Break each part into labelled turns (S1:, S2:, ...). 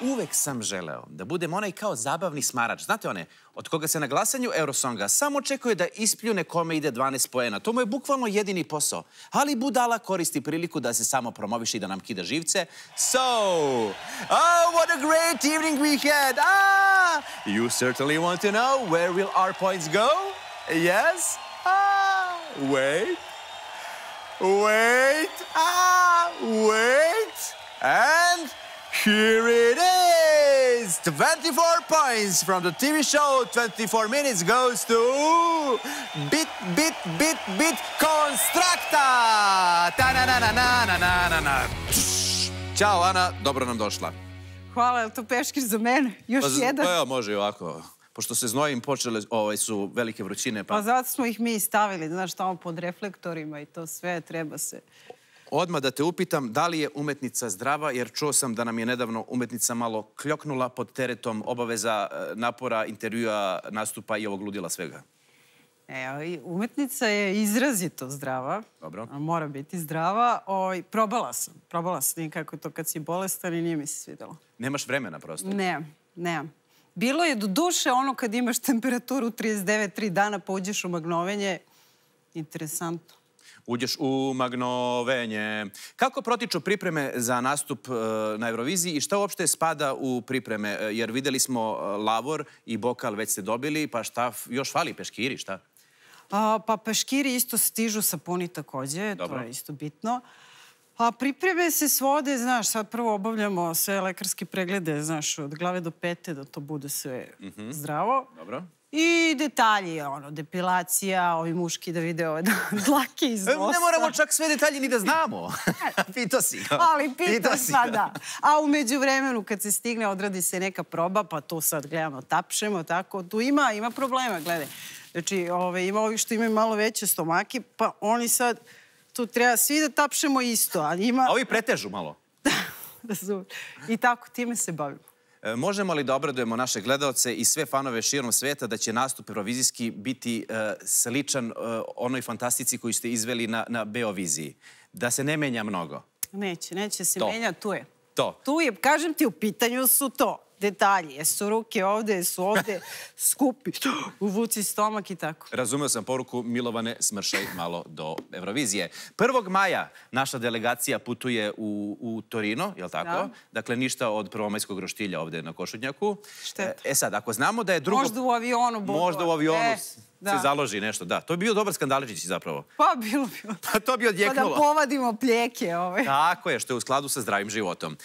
S1: uvek sam želeo da budem onaj kao zabavni smarač. Znate one, od koga se na glasanju Eurosonga samo očekuje da ispljune kome ide 12 poena. To mu je bukvalno jedini posao. Ali budala koristi priliku da se samo promoviše i da nam kida živce. So, oh, what a great evening we had! Ah, you certainly want to know where will our points go? Yes? Ah, wait. Wait. Ah, wait. And here it is! 24 points from the TV show 24 Minutes goes to Bit Constructa! Ta-na-na-na-na-na-na-na! Ćao, Ana, dobro nam došla.
S2: Hvala, je li to peškir za mene? Još jedan?
S1: Pa evo, može i ovako. Pošto se znojim, počele su velike vrućine.
S2: Pa zato smo ih mi stavili, znaš, tamo pod reflektorima i to sve, treba se...
S1: Odmah da te upitam, da li je umetnica zdrava, jer čuo sam da nam je nedavno umetnica malo kljoknula pod teretom obaveza, napora, intervjua, nastupa i ovog ludila svega.
S2: Umetnica je izrazito zdrava.
S1: Dobro.
S2: Mora biti zdrava. Probala sam nikako to kad si bolestan i nije mi se svidelo.
S1: Nemaš vremena prosto?
S2: Nemam. Bilo je do duše ono kad imaš temperaturu 39 3 dana pa uđeš u magnovenje. Interesantno.
S1: Uđeš u magnovenje. Kako protiču pripreme za nastup na Euroviziji i šta uopšte spada u pripreme? Jer videli smo lavor i bokal već ste dobili, pa šta još fali? Peškiri, šta?
S2: Pa peškiri isto stižu, sapuni takođe, to je isto bitno. A pripreme se svode, znaš, sad prvo obavljamo sve lekarske preglede, znaš, od glave do pete da to bude sve zdravo.
S1: Dobro.
S2: I detalji, depilacija, ovi muški da vide ove dlake iz nosa.
S1: Ne moramo čak sve detalje ni da znamo. Pito si.
S2: Ali pito pa da. A u međuvremenu kad se stigne odradi se neka proba, pa to sad gledamo, tapšemo, tako. Tu ima problema, gledaj. Znači, ima ovih što imaju malo veće stomake, pa oni sad, tu treba svi da tapšemo isto. A
S1: ovi pretežu malo.
S2: I tako, time se bavimo.
S1: Možemo li da obradujemo naše gledaoce i sve fanove širom sveta da će nastup eurovizijski biti sličan onoj fantastici koju ste izveli na Beoviziji? Da se ne menja mnogo?
S2: Neće se menja, tu je.
S1: To?
S2: Tu je, kažem ti, u pitanju su to. Detalji, jesu ruke ovde, jesu ovde, skupi, uvuci stomak i tako.
S1: Razumeo sam poruku Milovane, smršaj malo do Eurovizije. 1. maja naša delegacija putuje u Torino, je li tako? Dakle, ništa od prvomajskog roštilja ovde na Košutnjaku.
S2: Šteta.
S1: Sad, ako znamo da je drugo...
S2: Možda u avionu.
S1: Možda u avionu se založi nešto, da. To bi bio dobar skandaličić zapravo.
S2: Pa bilo.
S1: To bi odjeknulo.
S2: Pa da povadimo pljeke.
S1: Tako je, što je u skladu sa zdravim životom.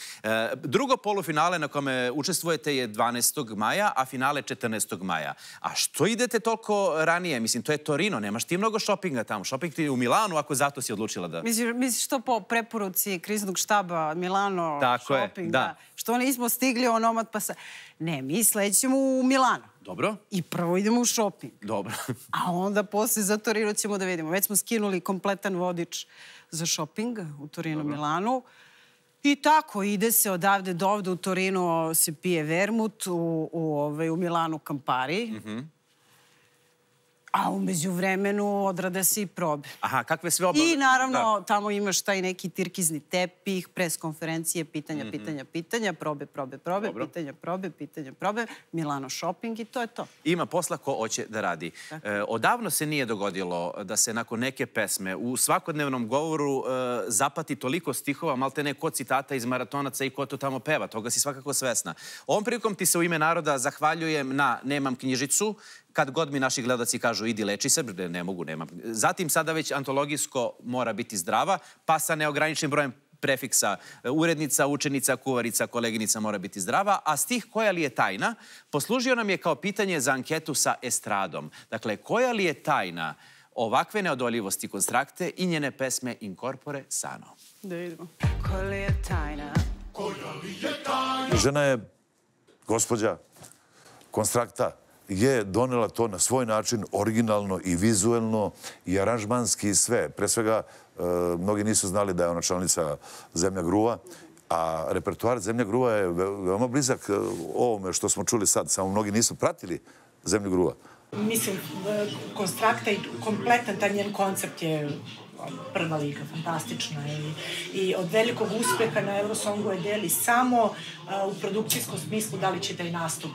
S1: Drugo polufinale na kome učestvujete je 12. maja, a finale 14. maja. A što idete toliko ranije? Mislim, to je Torino, nemaš ti mnogo šopinga tamo. Šoping ti je u Milanu, ako zato si odlučila da...
S2: Misliš to po preporuci kriznog štaba Milano, šoping, da. Što nismo stigli onomad pa sa... Ne, mi sledećemo u Milano.
S1: Dobro.
S2: I prvo idemo u šoping.
S1: Dobro.
S2: A onda posle za Torino ćemo da vidimo. Već smo skinuli kompletan vodič za šoping u Torinu, Milanu. I tako, ide se odavde do ovde. U Torinu se pije vermut, u Milanu Campari. A umeđu vremenu odrade se i probe.
S1: Aha, kakve sve obave?
S2: I naravno, tamo imaš taj neki tirkizni tepih, preskonferencije, pitanja, probe, pitanja, Milano shopping i to je to.
S1: Ima posla ko hoće da radi. Odavno se nije dogodilo da se nakon neke pesme u svakodnevnom govoru zapati toliko stihova, malte ne ko citata iz Maratonaca i ko to tamo peva. Toga si svakako svesna. Ovom prilikom ti se u ime naroda zahvaljujem na Nemam knjižicu. Kad god mi naši gledaoci kažu idi leči se, ne mogu, nemam. Zatim sada već antologijsko mora biti zdrava, pa sa neograničenim brojem prefiksa urednica, učenica, kuvarica, koleginica mora biti zdrava, a stih koja li je tajna poslužio nam je kao pitanje za anketu sa estradom. Dakle, koja li je tajna ovakve neodoljivosti Konstrakte i njene pesme Incorpore Sano?
S2: Da vidimo. Koja li je tajna?
S3: Žena je, gospođa Konstrakta, je donela to na svoj način, originalno i vizuelno i aranžmanski i sve. Pre svega, mnogi nisu znali da je ona članica Zemlja gruva, a repertoar Zemlja gruva je veoma blizak ovome što smo čuli sad, samo mnogi nisu pratili Zemlju gruva.
S4: Mislim, Konstrakta i kompletan taj njen koncept je prva liga, fantastična i od velikog uspeha na Eurosongu je deli samo u produkcijskom smislu da li će taj nastup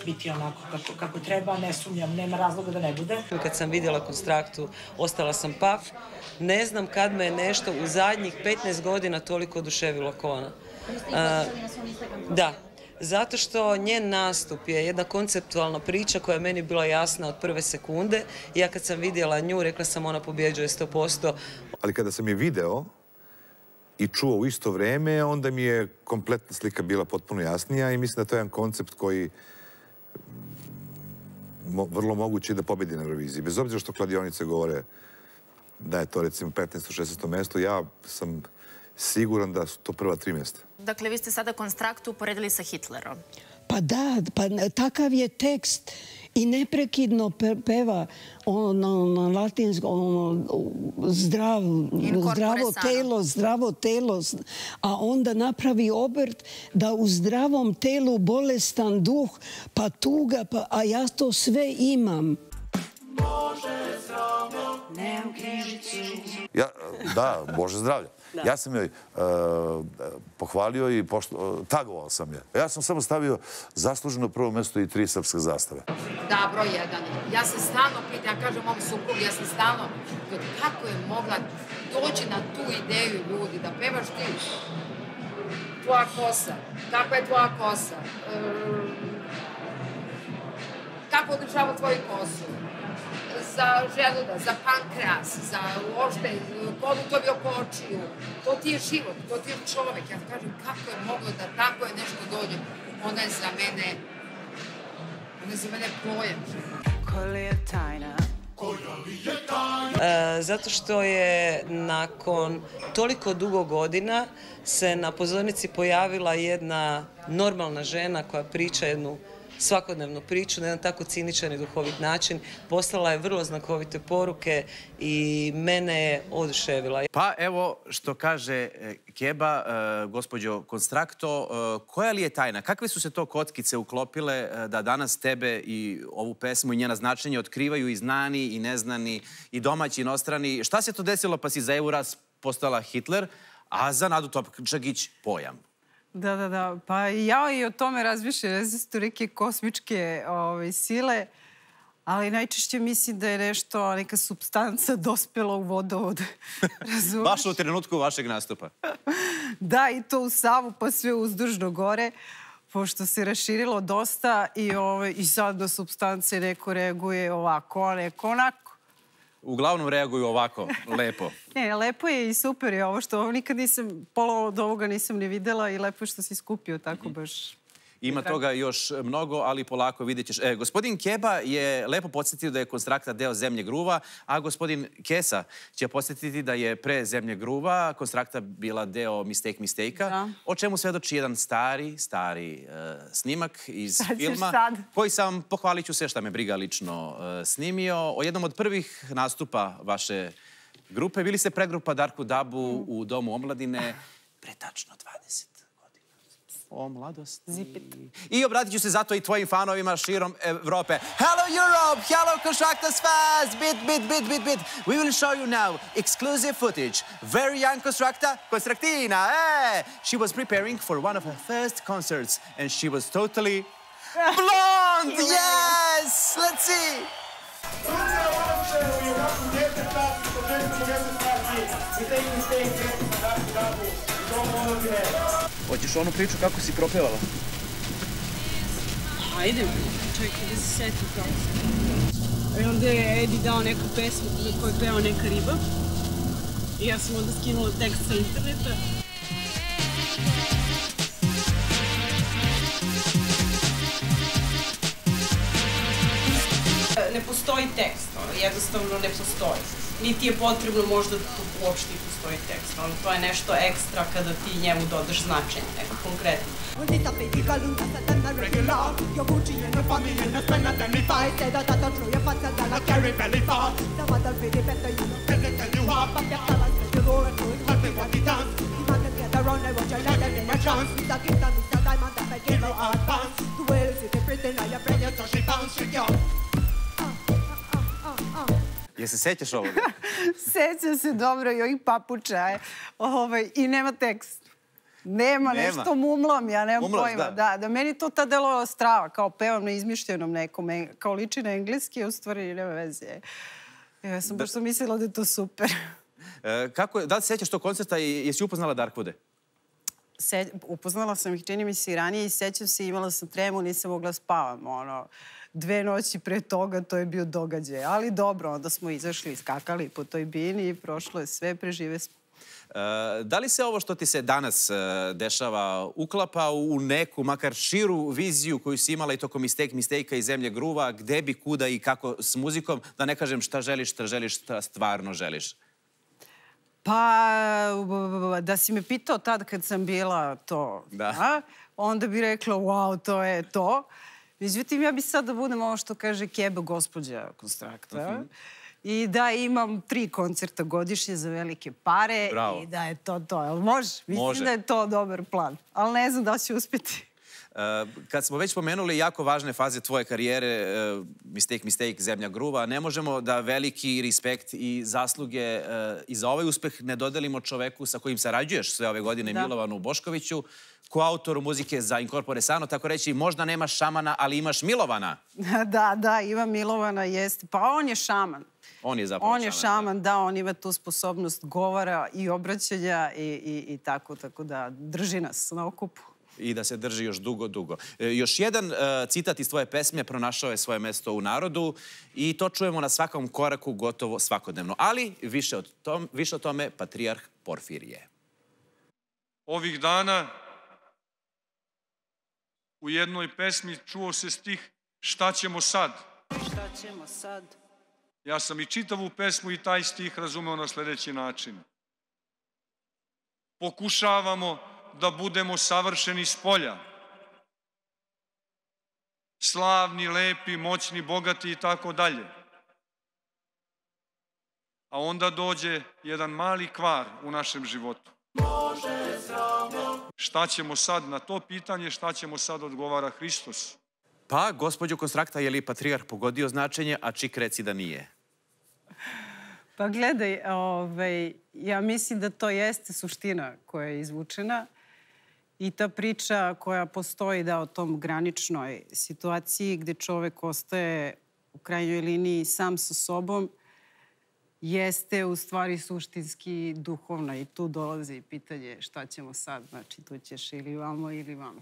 S4: biti onako kako treba, ne sumnjam, nema razloga da ne bude.
S5: Kad sam vidjela Konstraktu, ostala sam paf. Ne znam kad me je nešto u zadnjih 15 godina toliko oduševilo kao ona. Da. Zato što njen nastup je jedna konceptualna priča koja je meni bila jasna od prve sekunde. Ja kad sam vidjela nju, rekla sam ona pobjeđuje 100%.
S6: Ali kada sam je video i čuo u isto vreme, onda mi je kompletna slika bila potpuno jasnija i mislim da to je jedan koncept koji vrlo moguće da pobedi na Euroviziji. Bez obzira što kladionice govore da je to recimo 15. 16. mesto, ja sam siguran da su to prva 3 mjesta.
S7: Dakle, vi ste sada Konstraktu uporedili sa Hitlerom.
S8: Pa da, pa takav je tekst i neprekidno peva na latinskom zdravo telo, a onda napravi obrt da u zdravom telu bolestan duh, pa tuga, a ja to sve imam.
S3: Da, Bože zdravlja. Ja sam joj pohvalio i tagovao sam je. Ja sam samo stavio zasluženo prvo mjesto i 3 srpske zastave.
S9: Da, broj 1. Ja se stalno pitam, ja kažem mom suprugu, ja sam stalno, kako je mogla doći na tu ideju ljudi, da pevaš ti tvoja kosa, kakva je tvoja kosa, kako održava tvoju kosu, za želuda, za pankreas, za uopšte polutovi oko očiju. To ti je život, to ti je čovek. Ja kažem, kako je moglo da tako je nešto dođe? Ona je za mene pojam.
S5: Zato što je nakon toliko dugo godina se na pozornici pojavila jedna normalna žena koja priča jednu svakodnevnu priču na jedan tako ciničan i duhovit način. Poslala je vrlo znakovite poruke i mene je oduševila.
S1: Pa evo što kaže Keba, gospođo Konstrakto, koja li je tajna? Kakve su se to kockice uklopile da danas tebe i ovu pesmu i njena značenje otkrivaju i znani i neznani i domaći i inostrani? Šta se to desilo pa si za Euras postala Hitler, a za Nadu Topčagić pojam?
S2: Da. Pa ja i o tome razmišljam. Ne znam su to neke kosmičke sile, ali najčešće mislim da je nešto, neka supstanca dospela u vodovod. Razumiješ?
S1: Baš u trenutku vašeg nastupa.
S2: Da, i to u Savu, pa sve uzdužno gore, pošto se raširilo dosta i sad do supstance neko reaguje ovako, neko onako.
S1: Uglavnom reaguju ovako, lepo.
S2: Ne, lepo je i super je ovo što nikad nisam, pola od ovoga nisam ni videla i lepo je što si skupio tako baš.
S1: Ima toga još mnogo, ali polako vidjet ćeš. Gospodin Keba je lepo podsjetio da je Konstrakta deo Zemlje gruva, a gospodin Kesa će podsjetiti da je pre Zemlje gruva Konstrakta bila deo Mistake-a, o čemu svedoči jedan stari snimak iz filma, koji sam, pohvalit ću se šta me briga, lično snimio, o jednom od prvih nastupa vaše grupe. Bili ste predgrupa Darku Dabu u Domu omladine pre tačno 20 godina. O mladosti. I obratit ću se zato i tvojim fanovima širom Evrope. Hello Europe! Hello Konstrakta's fans! Bit! We will show you now exclusive footage. Very young Konstraktina! She was preparing for one of her first concerts and she was totally blonde! Yes! Let's see! Hoćeš onu priču kako si propevala?
S2: Ajde, čovjek da se seti kako se. I onda je Edi dao neku pesmu koju je peva neka riba. I ja sam onda skinula tekst sa interneta. Ne postoji tekst, jednostavno ne postoji. Niti je potrebno možda da uopšte postoji tekst. To je nešto ekstra kada ti njemu dodaš značenje, neko konkretno.
S1: Jesi sećaš ovoga?
S2: Sećam se dobro i ovih papuča. I nema tekst. Nema, nešto mumlam, ja nemam pojma. Da, meni to tad delovalo strava, kao pevam na izmišljenom nekom, kao liči na engleski, a u stvari nema veze. Ja sam baš mislila da je to super.
S1: Da li sećaš tog koncerta i jesi upoznala Darkwoode?
S2: Upoznala sam ih, čini mi se i ranije, i sećam se, imala sam tremu, nisam mogla spavam. 2 noći pre toga, to je bio događaj. Ali dobro, onda smo izašli, skakali po toj bini i prošlo je sve, prežive smo.
S1: Da li se ovo što ti se danas dešava uklapa u neku, makar širu viziju koju si imala i tokom Mistake-a i Zemlje gruva, gde bi, kuda i kako s muzikom, da ne kažem šta želiš, šta stvarno želiš?
S2: Pa, da si me pitao tad kad sam bila to, onda bi rekla, wow, to je to. Međutim, ja bi sad da budem ovo što kaže Keba, gospođa Konstrakta. I da imam 3 koncerta godišnje za velike pare i da je to to. Jel može? Mislim da je to dobar plan. Ali ne znam da će uspjeti.
S1: Kad smo već pomenuli jako važne faze tvoje karijere, Mistake, Zemlja gruva, ne možemo da veliki respekt i zasluge i za ovaj uspeh ne dodelimo čoveku sa kojim sarađuješ sve ove godine, Milovanu Boškoviću, koautoru muzike za Incorpore Sano, tako reći, možda nemaš šamana, ali imaš Milovana.
S2: Da, imam Milovana, jeste. Pa on je šaman.
S1: On je zapravo šaman.
S2: On je šaman, da, on ima tu sposobnost govora i obraćanja i tako da drži nas na okupu.
S1: I da se drži još dugo. Još jedan citat iz tvoje pesme pronašao je svoje mesto u narodu i to čujemo na svakom koraku gotovo svakodnevno. Ali više o tome patrijarh Porfirije.
S10: Ovih dana u jednoj pesmi čuo se stih Šta ćemo sad?
S2: Šta ćemo sad?
S10: Ja sam i čitavu pesmu i taj stih razumeo na sljedeći način. Pokušavamo da budemo savršeni s polja. Slavni, lepi, moćni, bogati i tako dalje. A onda dođe jedan mali kvar u našem životu. Šta ćemo sad? Na to pitanje šta ćemo sad odgovara Hristos.
S1: Pa, gospođo Konstrakta, je li patrijarh pogodio značenje, a Čik reci da nije?
S2: Pa gledaj, ja mislim da to jeste suština koja je izvučena i ta priča koja postoji o tom graničnoj situaciji gde čovek ostaje u krajnjoj liniji sam sa sobom jeste u stvari suštinski duhovna i tu dolazi pitanje šta ćemo sad, znači tu ćeš ili vamo ili vamo.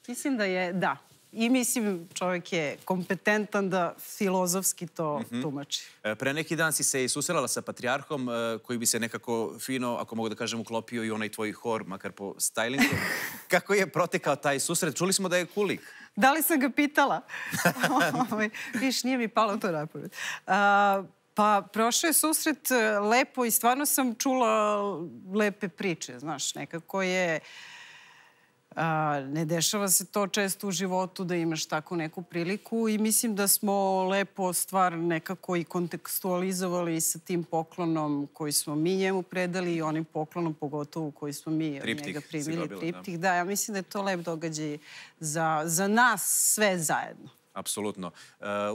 S2: Mislim da je, da. I mislim, čovjek je kompetentan da filozofski to tumači.
S1: Pre neki dan si se i susrela sa patrijarhom koji bi se nekako fino, ako mogu da kažem, uklopio i onaj tvoj hor, makar po stajlingu. Kako je protekao taj susret? Čuli smo da je kulik.
S2: Da li sam ga pitala? Viš, nije mi palo to na pamet. Pa prošao je susret lepo i stvarno sam čula lepe priče, znaš, nekako je... Ne dešava se to često u životu da imaš takvu neku priliku i mislim da smo lepo stvar nekako i kontekstualizovali sa tim poklonom koji smo mi njemu predali i onim poklonom pogotovo koji smo mi od njega primili. Triptih, da. Ja mislim da je to lep događaj za nas sve zajedno.
S1: Apsolutno.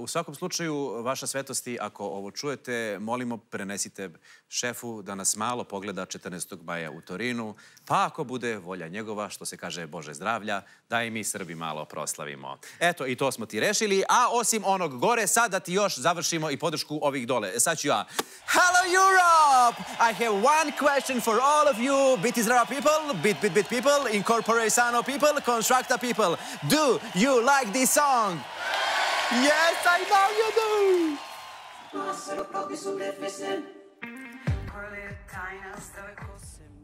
S1: U svakom slučaju, vaša svetosti, ako ovo čujete, molimo, prenesite šefu da nas malo pogleda 14. maja u Torinu, pa ako bude volja njegova, što se kaže Bože zdravlja, da i mi Srbi malo proslavimo. Eto, i to smo ti rešili, a osim onog gore, sad da ti još završimo i podršku ovih dole. Sad ću ja. Hello Europe! I have one question for all of you, Bit Izrael people, Bit people, Incorpore Sano people, Konstrakta people. Do you like this song? Yes, I know you do!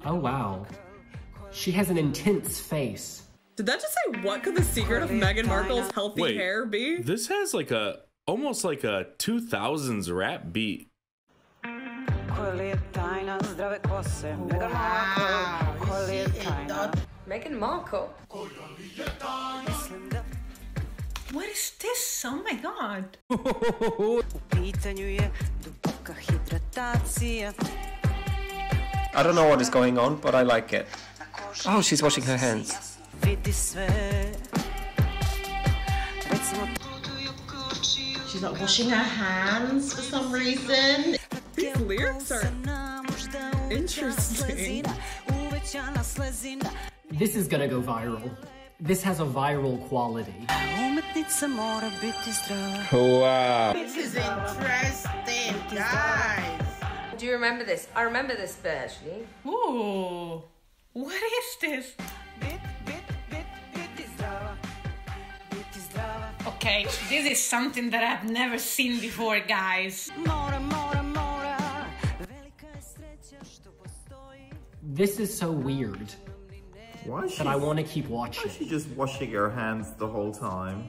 S11: Oh, wow. She has an intense face.
S12: Did that just say, what could the secret of Meghan Markle's healthy hair be?
S13: This has like almost like a 2000s rap beat.
S9: Meghan Markle?
S12: What is this? Oh my god.
S11: I don't know what is going on, but I like it. Oh, she's washing her hands.
S12: She's not washing her hands for some reason. These lyrics are interesting.
S14: This is gonna go viral. This has a viral quality.
S11: Wow.
S15: This is interesting, guys.
S16: Do you remember this? I remember this bit, actually.
S15: Ooh, what is this? Okay, this is something that I've never seen before, guys.
S14: This is so weird.
S11: Why is she,
S14: that I want to keep watching.
S11: Why is she just washing her hands the whole time?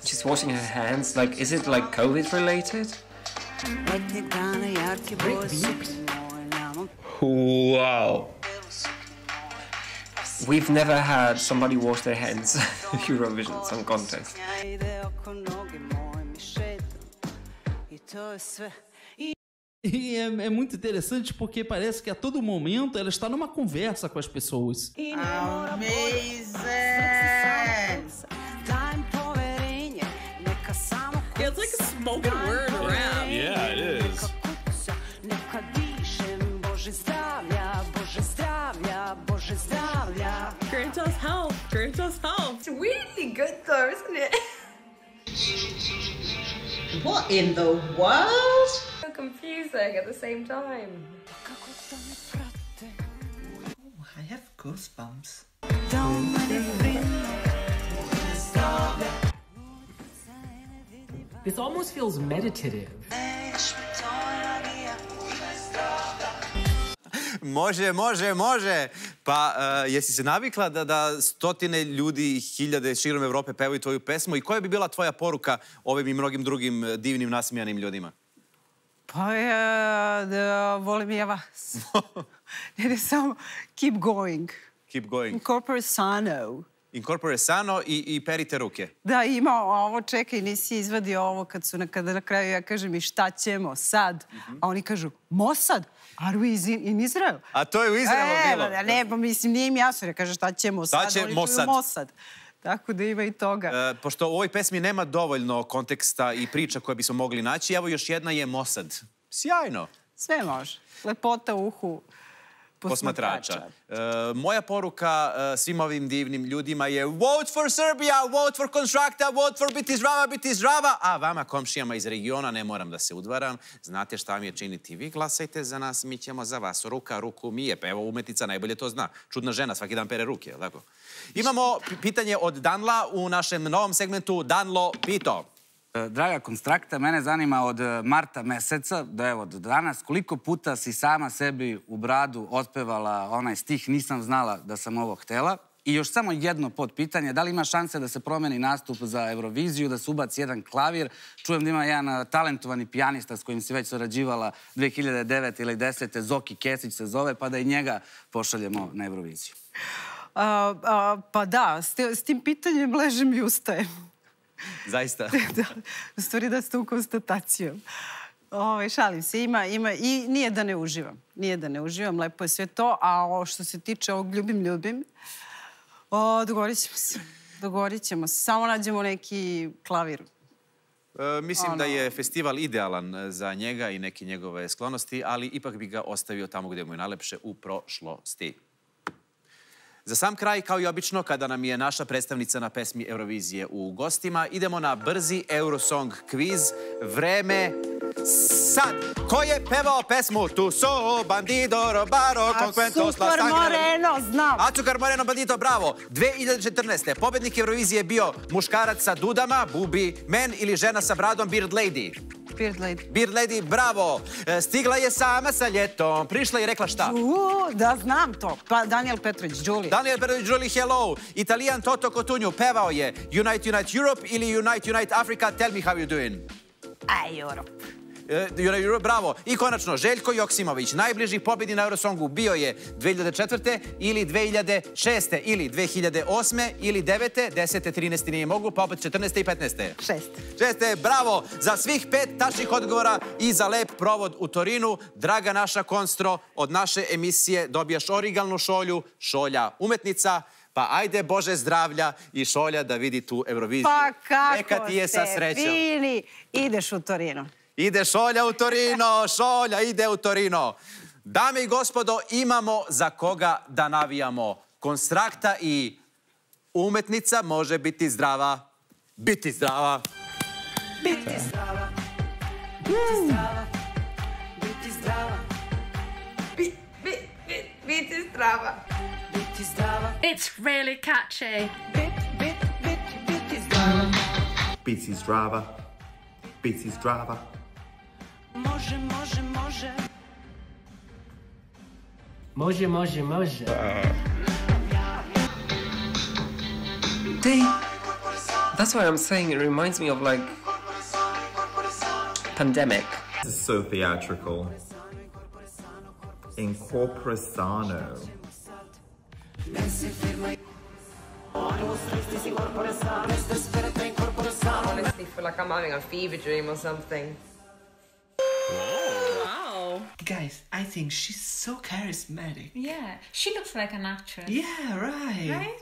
S11: She's washing her hands? Like, is it like COVID related? Wow. We've never had somebody wash their hands in Eurovision Song Contest.
S17: E é muito interessante porque parece que a todo momento ela está numa conversa com as pessoas.
S15: Amazing!
S12: Yeah, it's like a spoken word rap.
S13: Yeah, it is.
S12: Grant us help. Grant us help.
S16: It's really good though, isn't it?
S15: What in the world?
S16: So confusing at the same time.
S15: Oh, I have goosebumps.
S14: This almost feels meditative.
S1: Može. Pa, jesi se navikla da stotine ljudi i hiljade širom Evrope pevaju tvoju pesmu i koja bi bila tvoja poruka ovim i mnogim drugim divnim, nasmijanim ljudima?
S2: Pa da volim ja vas. Ne samo keep going.
S1: Keep going.
S2: Incorpore sano.
S1: Incorpore sano i perite ruke.
S2: Da, ima ovo, čekaj, nisi izvadio ovo kada na kraju ja kažem i šta ćemo sad, a oni kažu Mossad, are we in Israel?
S1: A to je u Izraelu bilo.
S2: Ne, pa mislim, nije im jasno, ja kažem šta ćemo sad, oni čuju Mossad. Tako da ima i toga.
S1: Pošto u ovoj pesmi nema dovoljno konteksta i priča koje bismo mogli naći, evo još jedna je Mossad. Sjajno.
S2: Sve može. Lepota u uhu posmatrača.
S1: Moja poruka svim ovim divnim ljudima je vote for Serbia, vote for Konstrakta, vote for biti zdrava, a vama komšijama iz regiona ne moram da se udvaram. Znate šta mi je činiti? Vi glasajte za nas, mi ćemo za vas. Ruka ruku mije. Pa evo umetnica najbolje to zna. Čudna žena, svaki dan pere ruke, jel tako? Imamo pitanje od Danla u našem novom segmentu Danlo Pito.
S18: Draga Konstrakta, mene zanima od marta meseca do evo do danas koliko puta si sama sebi u bradu otpevala onaj stih Nisam znala da sam ovo htela. I još samo jedno podpitanje, da li ima šanse da se promeni nastup za Euroviziju, da se ubaci jedan klavir? Čujem da ima jedan talentovani pijanista s kojim si već sarađivala 2009. ili 2010. Zoki Kesić se zove, pa da i njega pošaljemo na Euroviziju.
S2: Pa da, s tim pitanjem ležem i ustajem.
S1: Zaista?
S2: Da, u stvari da ste u konstatacijom. Šalim se, ima i nije da ne uživam. Nije da ne uživam, lepo je sve to, a što se tiče ovog ljubim, dogovorit ćemo se. Samo nađemo neki klavir.
S1: Mislim da je festival idealan za njega i neke njegove sklonosti, ali ipak bi ga ostavio tamo gde mu je najlepše, u prošlosti. Za sam kraj, kao i obično, kada nam je naša predstavnica na pesmi Eurovizije u gostima, idemo na brzi Eurosong kviz. Vreme sad. Ko je pevao pesmu Tu so, bandido, robaro, conquentos, la
S2: Azúcar Moreno, znam.
S1: Azúcar Moreno, bandito, bravo. 2014. Pobednik Eurovizije je bio muškarac sa dudama, Bubi Man, ili žena sa bradom, Beard Lady. Beard Lady, bravo. Stigla je sama sa ljetom, prišla i rekla šta?
S2: Da, znam to. Pa Daniel Petrović, Julie.
S1: Daniel Petrović, Julie, hello. Italijan Toto Cotugno pevao je Unite Europe ili Unite Africa, tell me how you doing.
S2: Europe.
S1: Bravo. I konačno, Željko Joksimović, najbliži pobjedi na Eurosongu bio je 2004. ili 2006. ili 2008. ili 9. 10. 13. nije mogu, pa opet 14. i 15. 6. Bravo. Za svih 5 tačnih odgovora i za lep provod u Torinu, draga naša Konstro, od naše emisije dobijaš originalnu šolju, šolja umetnica, pa ajde Bože zdravlja i šolja da vidi tu Euroviziju.
S2: Pa kako
S1: Neka ti je sa
S2: ste
S1: srećom.
S2: fini, ideš u Torinu.
S1: Ide Šolja u Torino, Šolja ide u Torino. Dame i gospodo, imamo za koga da navijamo. Konstrakta i umetnica može biti zdrava. Biti zdrava.
S4: Biti zdrava. Biti zdrava. Biti zdrava.
S16: Biti zdrava.
S4: Biti zdrava.
S15: It's really catchy.
S4: Biti zdrava.
S11: Biti zdrava. Biti zdrava.
S4: Može.
S14: Može.
S11: That's why I'm saying it reminds me of like pandemic. This is so theatrical. In corpore sano.
S16: Honestly, feel like I'm having a fever dream or something.
S15: Wow.
S17: Guys, I think she's so charismatic.
S15: Yeah, she looks like an actress.
S17: Yeah, right.
S15: Right?